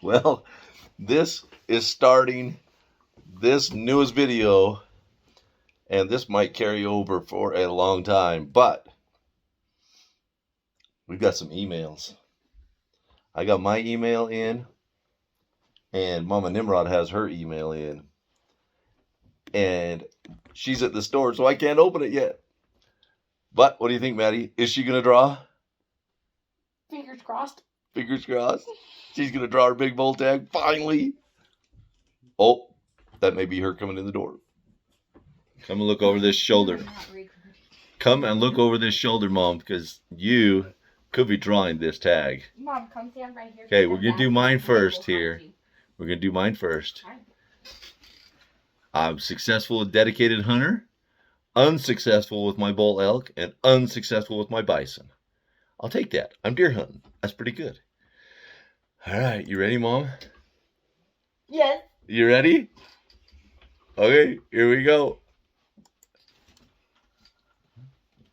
Well, this is starting this newest video, and this might carry over for a long time, but we've got some emails. I got my email in, and Mama Nimrod has her email in, and she's at the store, so I can't open it yet. But what do you think, Maddie? Is she going to draw? Fingers crossed. Fingers crossed. She's going to draw her big bull tag, finally. Oh, that may be her coming in the door. Come and look over this shoulder. Come and look over this shoulder, Mom, because you could be drawing this tag. Mom, come stand right here. Okay, we're going to do mine first here. We're going to do mine first. I'm successful and dedicated hunter, unsuccessful with my bull elk, and unsuccessful with my bison. I'll take that. I'm deer hunting. That's pretty good. All right, you ready, Mom? Yes. You ready? Okay, here we go.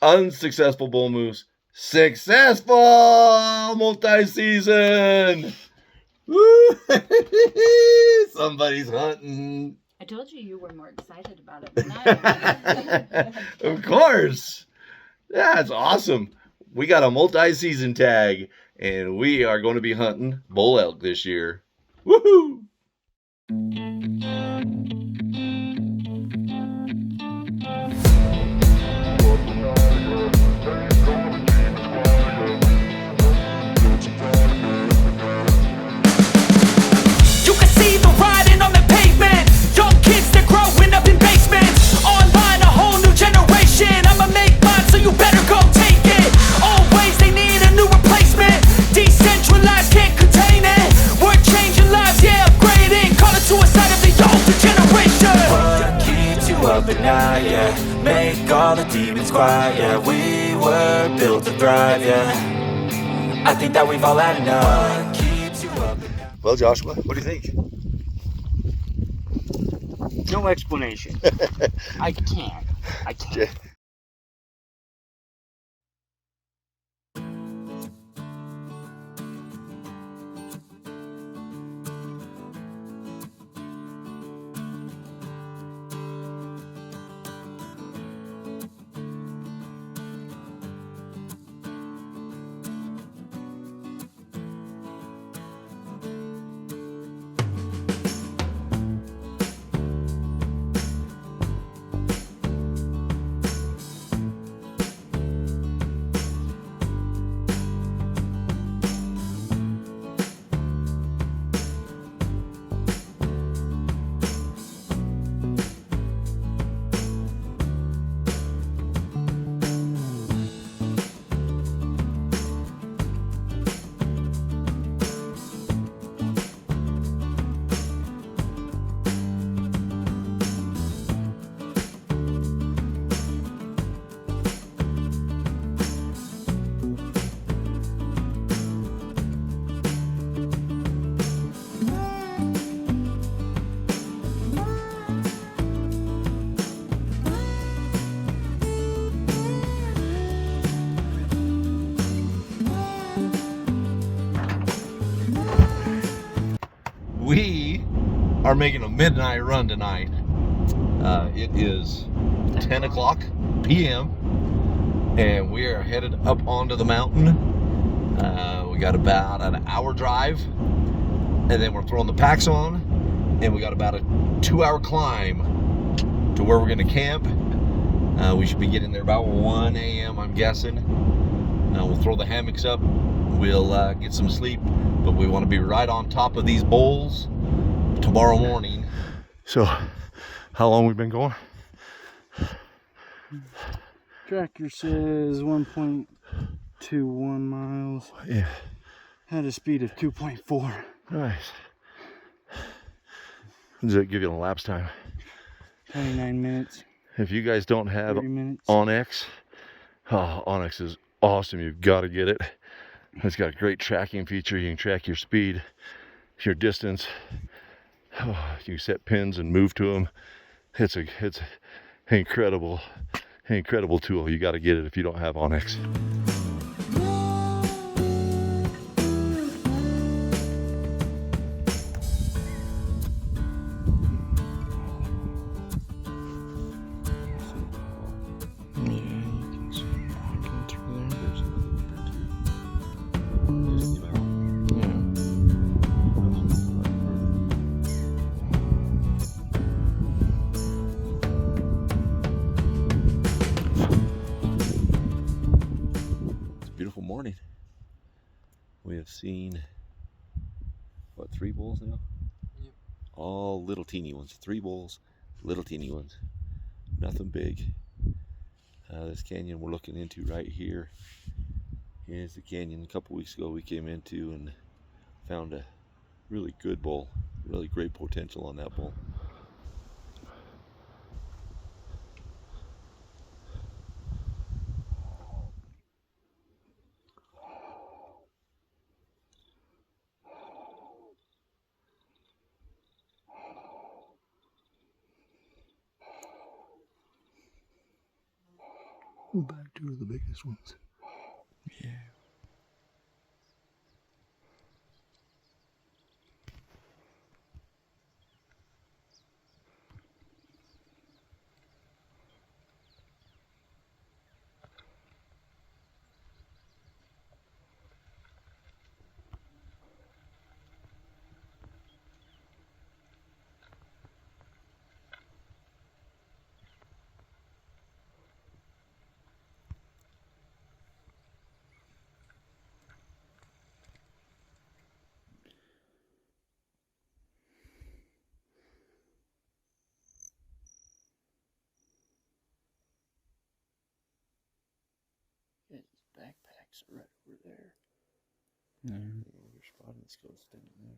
Unsuccessful bull moves. Successful multi-season. Woo! Somebody's hunting. I told you were more excited about it than I am. Of course. That's awesome. We got a multi-season tag, and we are going to be hunting bull elk this year. Woohoo! Make all the demons quiet, yeah. We were built to thrive, yeah. I think that we've all had enough. Keeps you up. Well, Joshua, what do you think? No explanation. I can't. We are making a midnight run tonight. It is 10 o'clock p.m. and we are headed up onto the mountain. We got about an hour drive, and then we're throwing the packs on, and we got about a 2-hour climb to where we're going to camp. We should be getting there about 1 a.m. I'm guessing. We'll throw the hammocks up. We'll get some sleep, but we want to be right on top of these bowls tomorrow morning. So, how long we been going? Tracker says 1.21 miles. Yeah. Had a speed of 2.4. Nice. Does it give you an elapsed time? 29 minutes. If you guys don't have 30 minutes. Onyx, Onyx is awesome. You've got to get it. It's got a great tracking feature. You can track your speed, your distance. You can set pins and move to them. It's an incredible tool. You got to get it if you don't have Onyx. seen, what, 3 bulls now? Yep. All little teeny ones. 3 bulls, little teeny ones. Nothing big. This canyon we're looking into right here is the canyon a couple weeks ago we came into and found a really good bull. Really great potential on that bull. Back 2 of the biggest ones. Yeah. His backpacks are right over there. Your spotting skills down there.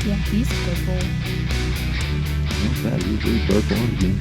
Yeah, he's a good bull. Not bad, usually bark on again.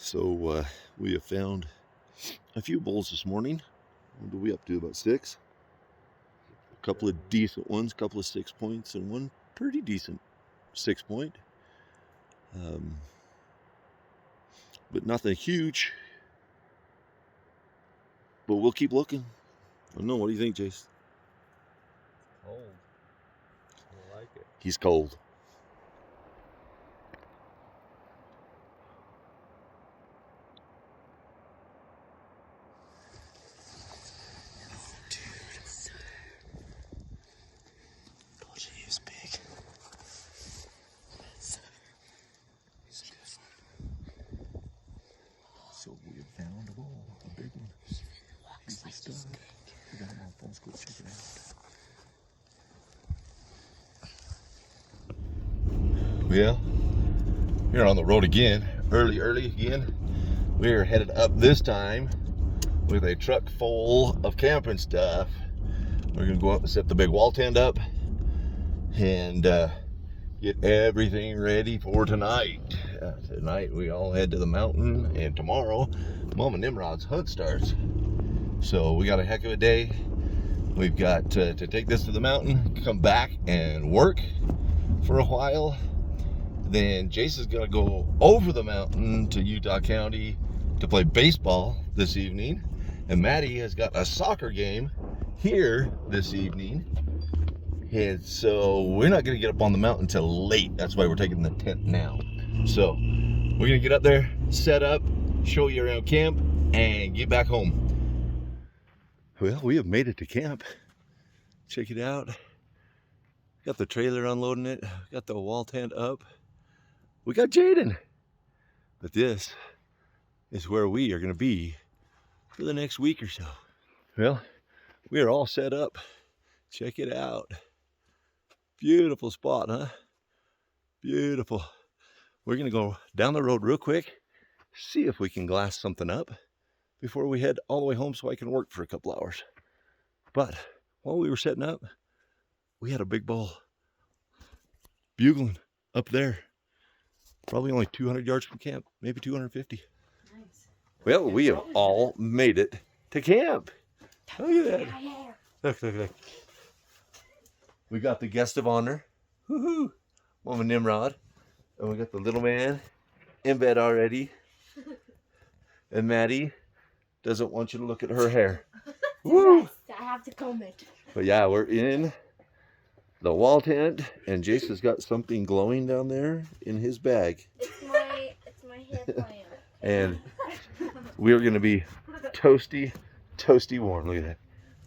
So we have found a few bulls this morning. What are we up to? About 6? A couple of decent ones, a couple of 6 points, and one pretty decent 6 point. But nothing huge. But we'll keep looking. I don't know. What do you think, Jace? Cold. I like it. He's cold. So we have found a bull, a big one. He's a stud. We got him on phone school. Check it out. Well, we're on the road again, early again. We're headed up this time with a truck full of camping stuff. We're gonna go up and set the big wall tent up and get everything ready for tonight. Tonight we all head to the mountain, and tomorrow Mama Nimrod's hunt starts. So we got a heck of a day. We've got to take this to the mountain, come back and work for a while. Then Jason's gonna go over the mountain to Utah County to play baseball this evening. And Maddie has got a soccer game here this evening. And so we're not gonna get up on the mountain till late. That's why we're taking the tent now. So we're gonna get up there, set up, show you around camp, and get back home. Well, we have made it to camp. Check it out. Got the trailer unloading it. Got the wall tent up. We got Jaden. But this is where we are gonna be for the next week or so. Well, we are all set up. Check it out. Beautiful spot, huh? Beautiful. We're gonna go down the road real quick, see if we can glass something up before we head all the way home so I can work for a couple hours. But while we were setting up, we had a big bull bugling up there. Probably only 200 yards from camp, maybe 250. Nice. Well, we have all made it to camp. Look at that. Look. We got the guest of honor, woohoo, Mama Nimrod. And we got the little man in bed already. And Maddie doesn't want you to look at her hair. Woo! Yes, I have to comb it. But yeah, we're in the wall tent, and Jason's got something glowing down there in his bag. It's my hair plant. And we're gonna be toasty warm. Look at that.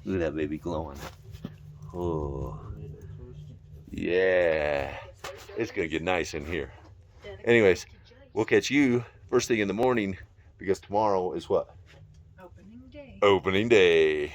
Look at that baby glowing. Oh. Yeah. It's gonna get nice in here. Anyways, we'll catch you first thing in the morning because tomorrow is what? Opening day. Opening day.